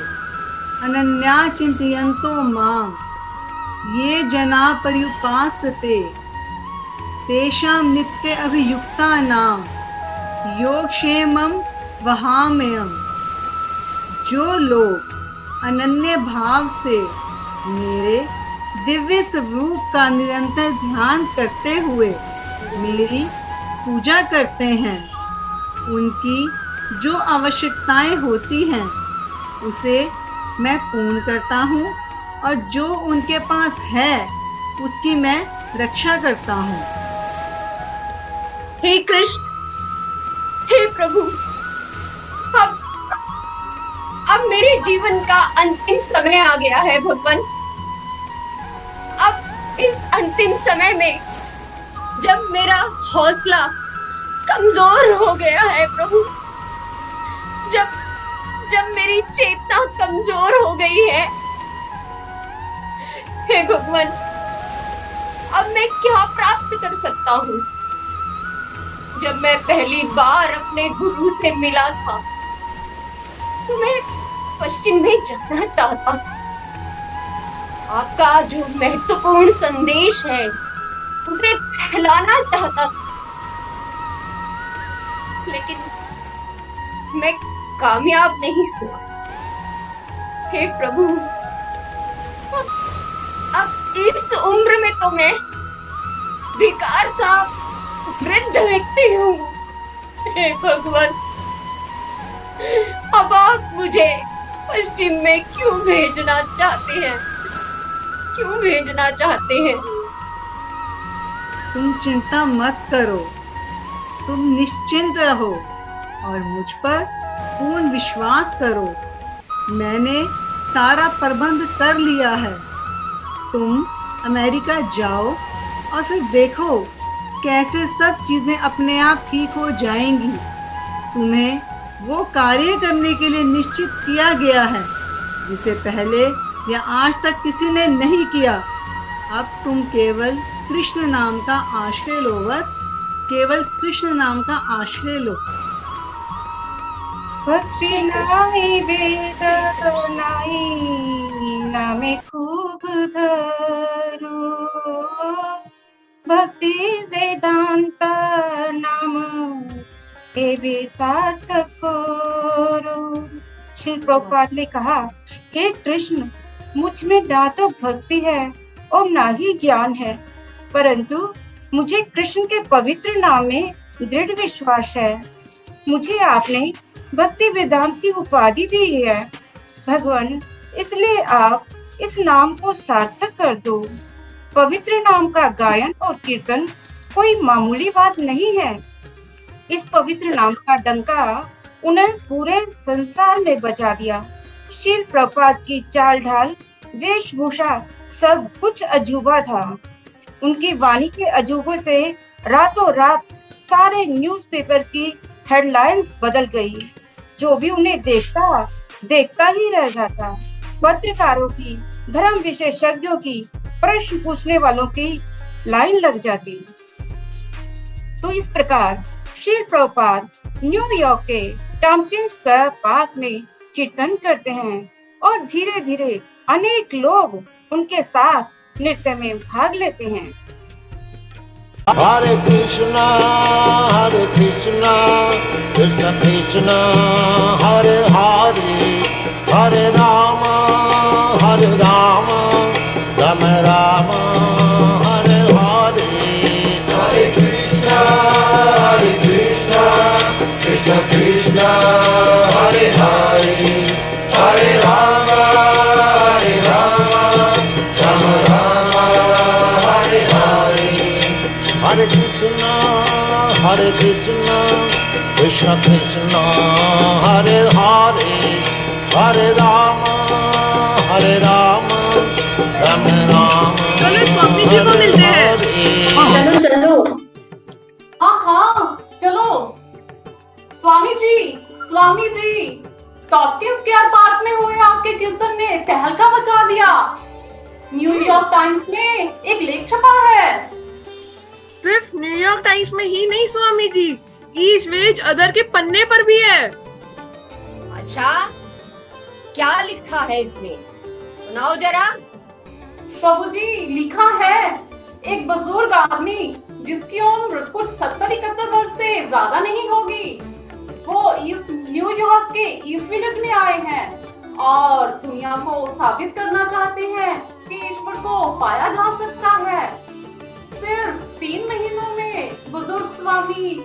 Speaker 8: अनन्या चिंतयन्तो मां ये जना पर्युपासते तेषां नित्य अभियुक्तानां योगक्षेमं वहाम्यहम्। जो लोग अनन्य भाव से मेरे दिव्य स्वरूप का निरंतर ध्यान करते हुए मेरी पूजा करते हैं, उनकी जो आवश्यकताएं होती हैं उसे मैं पूर्ण करता हूँ, और जो उनके पास है उसकी मैं रक्षा करता हूँ।
Speaker 10: हे कृष्ण, हे प्रभु, अब मेरे जीवन का अंतिम समय आ गया है भगवान। अब इस अंतिम समय में जब मेरा हौसला कमजोर हो गया है प्रभु, जब मेरी चेतना कमजोर हो गई है, हे भगवान, अब मैं क्या प्राप्त कर सकता हूँ? जब मैं पहली बार अपने गुरु से मिला था तो मैं पश्चिम में जाना चाहता था। आपका जो महत्वपूर्ण संदेश है उसे फैलाना चाहता था, लेकिन मैं कामयाब नहीं हुआ। हे प्रभु, अब इस उम्र में तो मैं बेकार सा वृद्ध व्यक्ति हूँ। हे भगवान, अब आप मुझे पश्चिम में क्यों भेजना चाहते हैं? क्यों भेजना चाहते हैं?
Speaker 8: तुम चिंता मत करो, तुम निश्चिंत रहो और मुझ पर पूर्ण विश्वास करो। मैंने सारा प्रबंध कर लिया है। तुम अमेरिका जाओ और फिर देखो कैसे सब चीजें अपने आप ठीक हो जाएंगी। तुम्हें वो कार्य करने के लिए निश्चित किया गया है जिसे पहले या आज तक किसी ने नहीं किया। अब तुम केवल कृष्ण नाम का आश्रय लो, केवल कृष्ण नाम का आश्रय लो।
Speaker 1: भक्ति नाही वेद नाही नामे खूब धरू, भक्ति वेदांत नाम ए भी सार्थक करो। श्री प्रभुपाद ने कहा, हे कृष्ण, मुझ में ना तो भक्ति है और ना ही ज्ञान है, परंतु मुझे कृष्ण के पवित्र नाम में दृढ़ विश्वास है। मुझे आपने भक्ति वेदांत की उपाधि दी है भगवान, इसलिए आप इस नाम को सार्थक कर दो। पवित्र नाम का गायन और कीर्तन कोई मामूली बात नहीं है। इस पवित्र नाम का डंका उन्हें पूरे संसार में बजा दिया। शील प्रपात की चाल ढाल, वेशभूषा सब कुछ अजूबा था। उनकी वाणी के अजूबे से रातों रात सारे न्यूज़पेपर की हेडलाइंस बदल गई। जो भी उन्हें देखता ही रह जाता। पत्रकारों की, धर्म विशेषज्ञों की, प्रश्न पूछने वालों की लाइन लग जाती। तो इस प्रकार शील प्रभुपाद न्यूयॉर्क के टॉम्किंस स्क्वायर पार्क में कीर्तन करते हैं और धीरे धीरे अनेक लोग उनके साथ नृत्य में भाग लेते हैं।
Speaker 11: हरे कृष्णा कृष्ण कृष्ण हरे हरे, हरे राम राम राम हरे हरे। हरे कृष्ण कृष्ण कृष्ण हरे हरे, हरे राम राम राम हरे हरे। हरे कृष्ण कृष्ण कृष्ण हरे हरे, हरे राम राम राम
Speaker 3: चलो स्वामी जी को मिलते हैं।
Speaker 10: चलो चलो।
Speaker 12: हाँ चलो। स्वामी जी टॉकिंस स्क्वायर पार्क में हुए आपके कीर्तन ने तहलका मचा दिया। न्यूयॉर्क टाइम्स में एक लेख छपा है।
Speaker 3: सिर्फ न्यूयॉर्क टाइम्स में ही नहीं Swami ji, east west other के पन्ने पर भी है।
Speaker 10: अच्छा, क्या लिखा है इसमें, सुनाओ जरा।
Speaker 12: प्रभु जी लिखा है, एक बुजुर्ग आदमी जिसकी उम्र कुछ 70-71 वर्ष से ज्यादा नहीं होगी, वो ईस्ट न्यूयॉर्क के ईस्ट विलेज में आए हैं और दुनिया को साबित करना चाहते हैं कि ईश्वर को पाया जा सकता है। सिर्फ 3 महीनों में बुजुर्ग स्वामी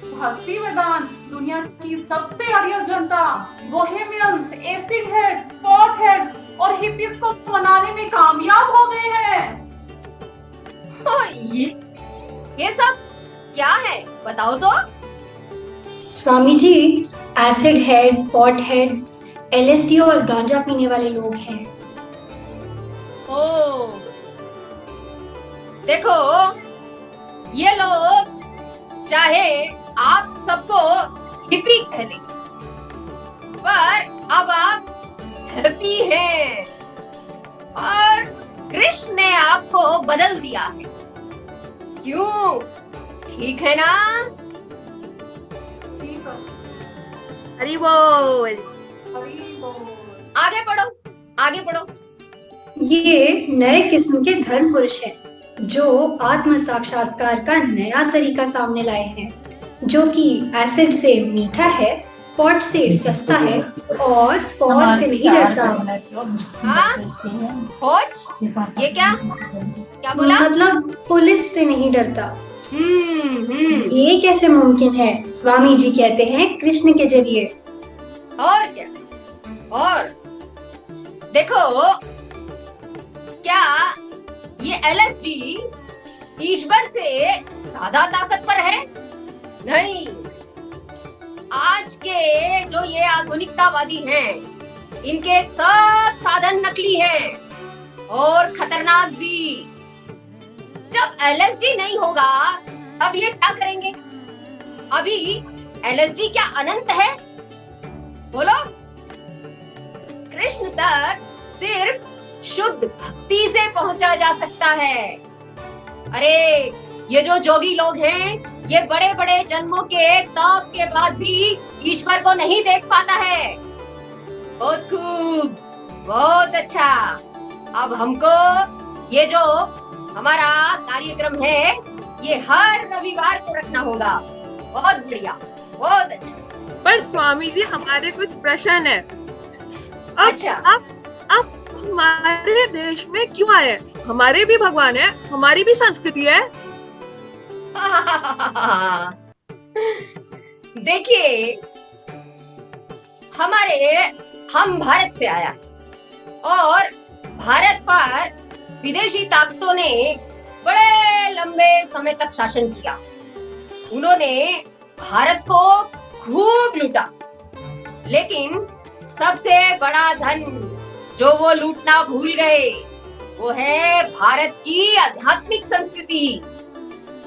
Speaker 12: भक्ति वेदांत दुनिया की सबसे अड़ियल जनता, बोहेमियंस, एसिड हेड्स, स्पॉट हेड्स और हिप्पीज को मनाने में कामयाब हो गए हैं।
Speaker 10: ये सब क्या है, बताओ तो।
Speaker 13: Swami ji, acid head, pot head, LSD और गांजा पीने वाले लोग हैं।
Speaker 10: ओ, देखो ये लोग चाहे आप सबको हिप्पी कह लें, पर अब आप हैप्पी हैं और कृष्ण ने आपको बदल दिया है। क्यों, ठीक है ना?
Speaker 3: हरि बोल।
Speaker 10: आगे पढ़ो, आगे पढ़ो।
Speaker 13: ये नए किस्म के धर्म पुरुष हैं जो आत्म साक्षात्कार का नया तरीका सामने लाए हैं, जो कि एसिड से मीठा है, पॉट से सस्ता है और फौज से नहीं डरता।
Speaker 10: हाँ? फौज? ये क्या बोला?
Speaker 13: मतलब पुलिस से नहीं डरता। ये कैसे मुमकिन है? स्वामी जी कहते हैं कृष्ण के जरिए।
Speaker 10: और क्या? और देखो, क्या ये LSD ईश्वर से ज्यादा ताकतवर है? नहीं। आज के जो ये आधुनिकतावादी हैं, इनके सब साधन नकली हैं और खतरनाक भी। जब LSD नहीं होगा तब ये क्या करेंगे? अभी LSD क्या अनंत है? बोलो। कृष्ण तक सिर्फ शुद्ध भक्ति से पहुंचा जा सकता है। अरे ये जो जोगी लोग हैं, ये बड़े बड़े जन्मों के तप के बाद भी ईश्वर को नहीं देख पाता है। बहुत खूब, बहुत अच्छा। अब हमको ये जो हमारा कार्यक्रम है, ये हर रविवार को रखना होगा। बहुत बढ़िया, बहुत अच्छा।
Speaker 3: पर स्वामी जी, हमारे कुछ प्रश्न है।
Speaker 10: अच्छा,
Speaker 3: आप हमारे देश में क्यों आए? हमारे भी भगवान है, हमारी भी संस्कृति है।
Speaker 10: देखिए, हम भारत से आया और भारत पर विदेशी ताकतों ने बड़े लंबे समय तक शासन किया। उन्होंने भारत को खूब लूटा, लेकिन सबसे बड़ा धन जो वो लूटना भूल गए वो है भारत की आध्यात्मिक संस्कृति।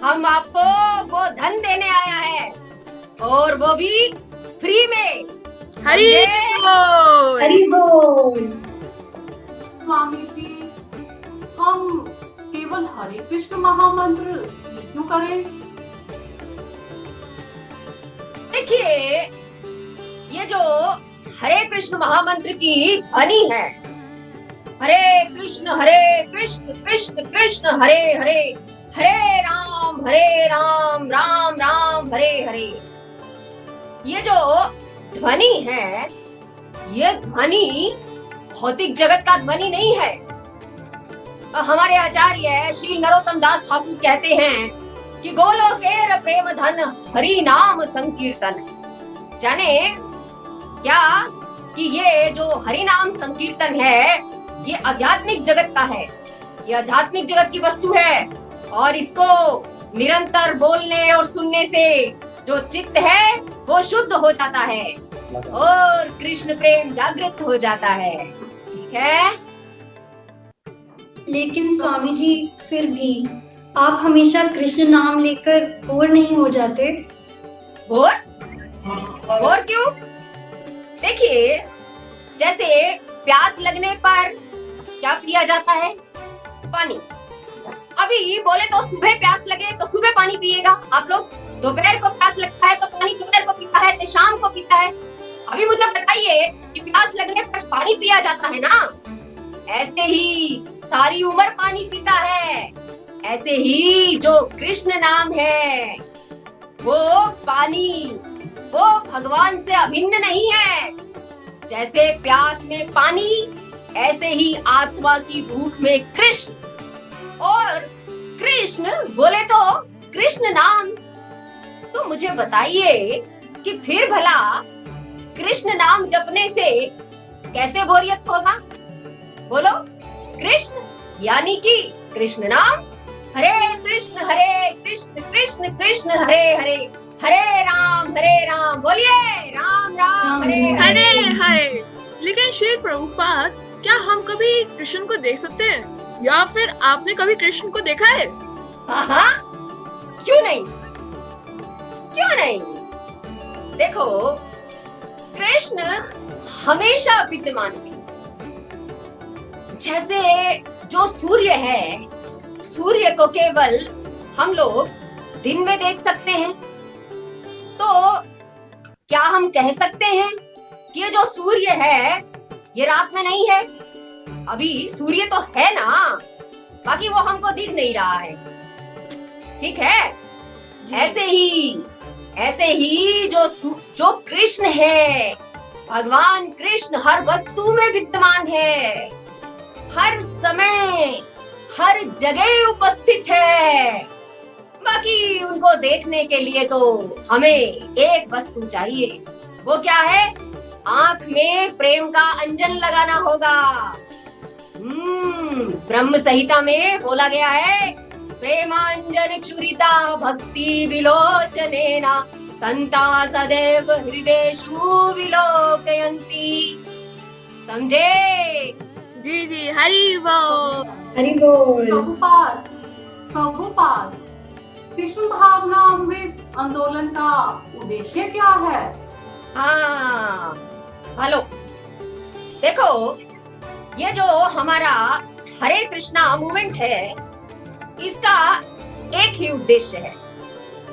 Speaker 10: हम आपको वो धन देने आया है और वो भी फ्री में।
Speaker 3: हरि बोल।
Speaker 13: हरि बोल।
Speaker 12: स्वामी जी, हम केवल हरे कृष्ण महामंत्र ही क्यों करें?
Speaker 10: देखिए, ये जो हरे कृष्ण महामंत्र की ध्वनि है, हरे कृष्ण कृष्ण कृष्ण हरे हरे, हरे राम राम राम हरे हरे, ये जो ध्वनि है, ये ध्वनि भौतिक जगत का ध्वनि नहीं है। हमारे आचार्य श्री नरोत्तम दास ठाकुर कहते हैं कि गोलोकेर प्रेम धन हरि नाम संकीर्तन। जाने क्या कि ये जो हरि नाम संकीर्तन है, ये आध्यात्मिक जगत का है, ये आध्यात्मिक जगत की वस्तु है और इसको निरंतर बोलने और सुनने से जो चित्त है वो शुद्ध हो जाता है और कृष्ण प्रेम जागृत हो जाता है। ठीक है?
Speaker 13: लेकिन स्वामी जी, फिर भी आप हमेशा कृष्ण नाम लेकर बोर नहीं हो जाते?
Speaker 10: बोर क्यों? देखिए, जैसे प्यास लगने पर क्या पिया जाता है? पानी। अभी बोले तो सुबह प्यास लगे तो सुबह पानी पिएगा आप लोग, दोपहर को प्यास लगता है तो पानी दोपहर को पीता है, तो शाम को पीता है। अभी मुझे बताइए कि प्यास लगने पर पानी पिया जाता है ना, ऐसे ही सारी उम्र पानी पीता है। ऐसे ही जो कृष्ण नाम है वो पानी, वो भगवान से अभिन्न नहीं है। जैसे प्यास में पानी, ऐसे ही आत्मा की भूख में कृष्ण। और कृष्ण बोले तो कृष्ण नाम। तो मुझे बताइए कि फिर भला कृष्ण नाम जपने से कैसे बोरियत होगा? बोलो, कृष्ण यानी कि कृष्ण नाम। हरे कृष्ण कृष्ण कृष्ण हरे हरे, हरे राम बोलिए राम राम हरे
Speaker 3: हरे हरे। लेकिन श्री प्रभुपाद, क्या हम कभी कृष्ण को देख सकते हैं या फिर आपने कभी कृष्ण को देखा है?
Speaker 10: हाँ, क्यों नहीं? देखो, कृष्ण हमेशा विद्यमान है। जैसे जो सूर्य है, सूर्य को केवल हम लोग दिन में देख सकते हैं, तो क्या हम कह सकते हैं कि ये जो सूर्य है ये रात में नहीं है? अभी सूर्य तो है ना, बाकी वो हमको दिख नहीं रहा है। ठीक है? ऐसे ही जो कृष्ण है, भगवान कृष्ण हर वस्तु में विद्यमान है, हर समय हर जगह उपस्थित है। बाकी उनको देखने के लिए तो हमें एक वस्तु चाहिए। वो क्या है? आंख में प्रेम का अंजन लगाना होगा। ब्रह्म संहिता में बोला गया है, प्रेमांजन क्षुरिता भक्ति विलोचनेना संता सदैव हृदयेषु विलोकयन्ति। समझे?
Speaker 3: जी जी, हरि बोल।
Speaker 13: हरि बोल।
Speaker 12: प्रभुपाद, कृष्ण भावना अमृत आंदोलन का उद्देश्य क्या है?
Speaker 10: हाँ, हेलो, देखो, ये जो हमारा हरे कृष्णा मूवमेंट है, इसका एक ही उद्देश्य है।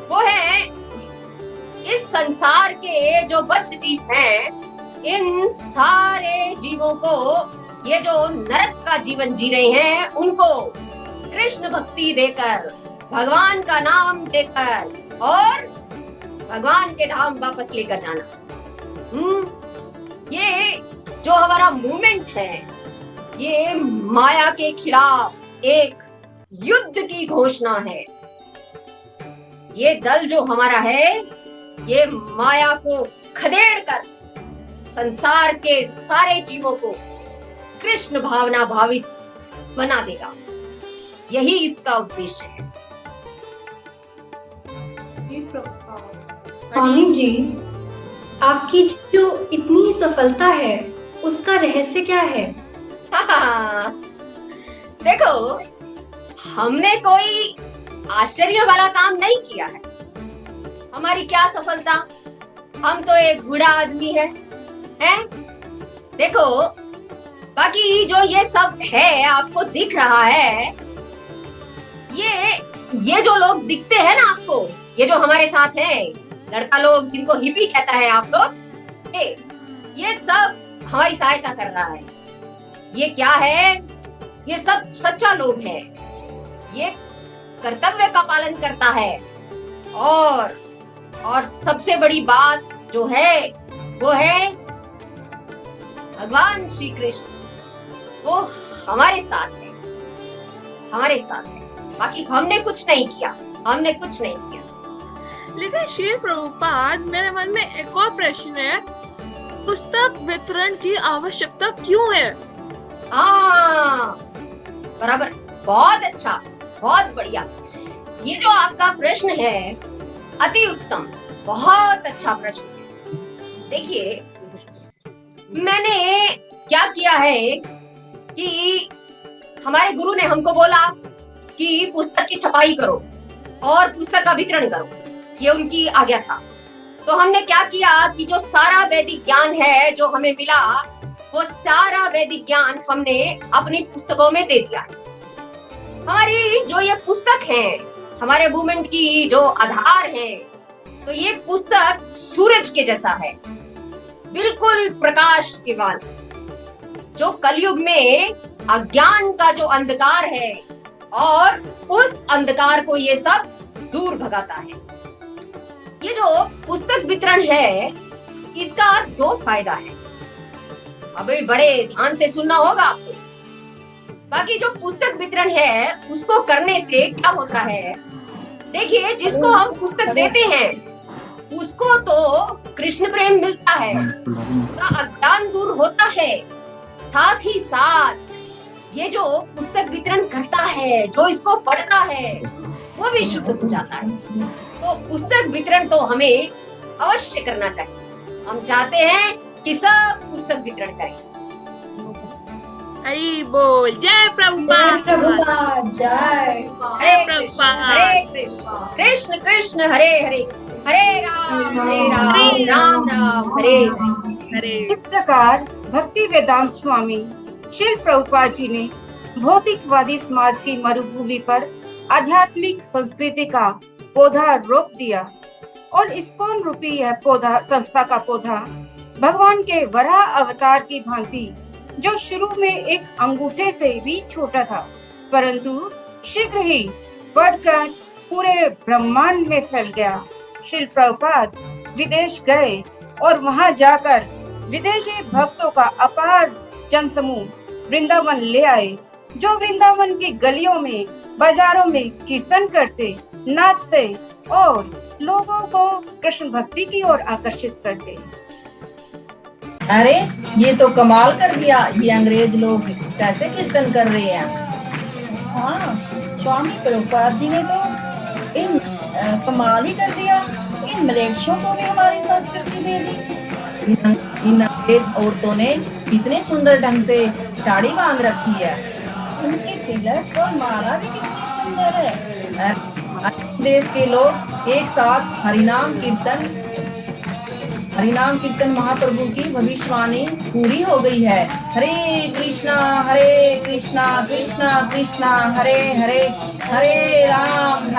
Speaker 10: वो है इस संसार के जो बद्ध जीव हैं, इन सारे जीवों को, ये जो नरक का जीवन जी रहे हैं, उनको कृष्ण भक्ति देकर, भगवान का नाम देकर और भगवान के धाम वापस लेकर जाना। ये जो हमारा मूवमेंट है, ये माया के खिलाफ एक युद्ध की घोषणा है। ये दल जो हमारा है, ये माया को खदेड़कर संसार के सारे जीवों को कृष्ण भावना भावित बना देगा। यही इसका उद्देश्य है।
Speaker 13: स्वामी जी, आपकी जो इतनी सफलता है उसका रहस्य क्या है?
Speaker 10: देखो, हमने कोई आश्चर्य वाला काम नहीं किया है। हमारी क्या सफलता, हम तो एक बूढ़ा आदमी है, हैं? देखो, बाकी जो ये सब है आपको दिख रहा है, ये जो लोग दिखते हैं ना आपको, ये जो हमारे साथ हैं, लड़का लोग जिनको हिपी कहता है आप लोग, ये सब हमारी सहायता कर रहा है। ये क्या है? ये सब सच्चा लोग है। ये कर्तव्य का पालन करता है और सबसे बड़ी बात जो है वो है भगवान श्री कृष्ण, वो हमारे साथ है, हमारे साथ है। बाकी हमने कुछ नहीं किया, हमने कुछ नहीं किया।
Speaker 3: लेकिन श्री प्रभुपाद, मेरे मन में एक और प्रश्न है, पुस्तक वितरण की आवश्यकता क्यों है?
Speaker 10: हाँ, बराबर, बहुत अच्छा, बहुत बढ़िया। ये जो आपका प्रश्न है अति उत्तम, बहुत अच्छा प्रश्न है। देखिए, मैंने क्या किया है कि हमारे गुरु ने हमको बोला कि पुस्तक की छपाई करो और पुस्तक का वितरण करो, ये उनकी आज्ञा था। तो हमने क्या किया कि जो सारा वैदिक ज्ञान है जो हमें मिला, वो सारा वैदिक ज्ञान हमने अपनी पुस्तकों में दे दिया। हमारी जो ये पुस्तक है, हमारे मूवमेंट की जो आधार है, तो ये पुस्तक सूरज के जैसा है, बिल्कुल प्रकाश के वाल, जो कलयुग में अज्ञान का जो अंधकार है और उस अंधकार को ये सब दूर भगाता है। ये जो पुस्तक वितरण है, इसका 2 फायदा है। अभी बड़े ध्यान से सुनना होगा आपको। बाकी जो पुस्तक वितरण है, उसको करने से क्या होता है, देखिए, जिसको हम पुस्तक देते हैं उसको तो कृष्ण प्रेम मिलता है, उसका अज्ञान दूर होता है, साथ ही साथ ये जो पुस्तक वितरण करता है, जो इसको पढ़ता है, वो भी शुद्ध हो जाता है। तो पुस्तक वितरण तो हमें अवश्य करना चाहिए। हम चाहते हैं कि सब पुस्तक वितरण करें।
Speaker 3: हरि बोल, जय प्रभुपाद,
Speaker 13: जय।
Speaker 10: हरे कृष्ण, हरे कृष्ण, कृष्ण कृष्ण हरे हरे, हरे राम राम राम हरे हरे।
Speaker 1: इस प्रकार भक्ति वेदांत स्वामी श्री प्रभुपाद जी ने भौतिकवादी समाज की मरुभूमि पर आध्यात्मिक संस्कृति का पौधा रोप दिया और इस्कॉन रूपी यह पौधा, संस्था का पौधा, भगवान के वराह अवतार की भांति, जो शुरू में एक अंगूठे से भी छोटा था, परंतु शीघ्र ही बढ़कर पूरे ब्रह्मांड में फैल गया। श्री प्रभुपाद विदेश गए और वहां जाकर विदेशी भक्तों का अपार जनसमूह वृंदावन ले आए, जो वृंदावन की गलियों में, बाजारों में कीर्तन करते, नाचते और लोगों को कृष्ण भक्ति की ओर आकर्षित करते।
Speaker 14: अरे, ये तो कमाल कर दिया, ये अंग्रेज लोग कैसे कीर्तन कर रहे हैं।
Speaker 7: हाँ, स्वामी प्रभुपाद जी ने तो इन कमाल ही कर दिया, इन मलेच्छों को भी हमारी संस्कृति दे दी।
Speaker 14: इन अंग्रेज औरतों ने कितने सुंदर ढंग से साड़ी बांध रखी है,
Speaker 7: उनकी तिलक और माला भी कितनी सुंदर है।
Speaker 14: देश के लोग एक साथ हरिनाम कीर्तन महाप्रभु की भविष्यवाणी पूरी हो गई है। हरे कृष्णा कृष्णा कृष्णा हरे हरे, हरे Ram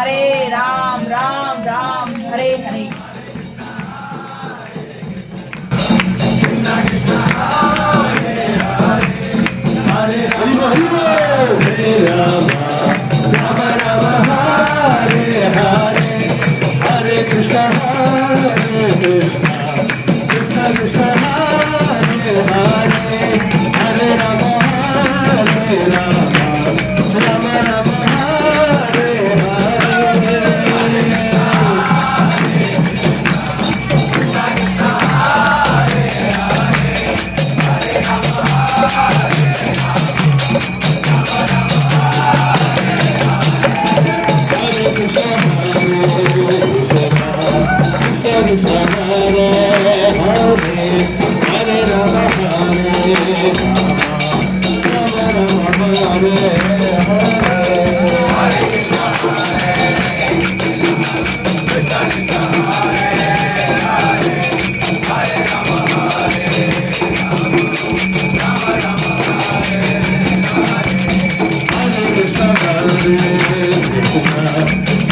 Speaker 14: Ram Ram Hare Hare.
Speaker 11: Hare Krishna, Krishna Krishna, Hare Hare, Hare Rama, Rama Rama, Hare Hare.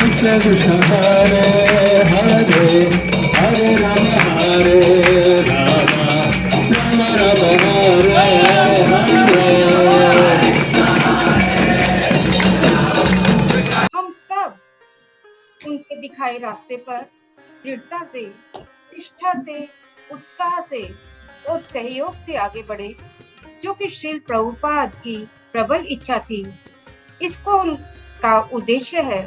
Speaker 11: Krishna Krishna Hare Hare Hare Ram Ram Ram Hare Hare.
Speaker 1: हम सब उनके दिखाए रास्ते पर दृढ़ता से, निष्ठा से, उत्साह से और सहयोग से आगे बढ़े, जो कि श्रील प्रभुपाद की प्रबल इच्छा थी। इसको उनका उद्देश्य है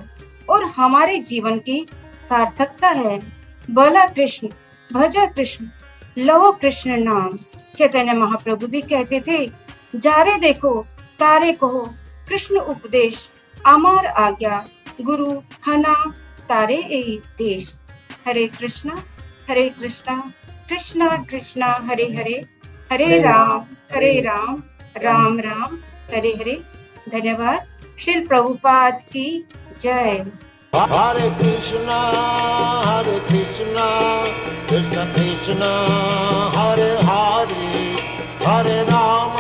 Speaker 1: और हमारे जीवन की सार्थकता है। बोला कृष्ण, भजा कृष्ण, लहो कृष्ण नाम। चैतन्य महाप्रभु भी कहते थे, जारे देखो तारे कहो, कृष्ण उपदेश अमर आज्ञा, गुरु हना तारे ए देश। हरे कृष्णा कृष्णा कृष्णा हरे हरे, हरे राम राम राम हरे हरे। धन्यवाद। श्रील प्रभुपाद की जय।
Speaker 15: हरे कृष्णा कृष्ण कृष्ण हरे हरे, हरे राम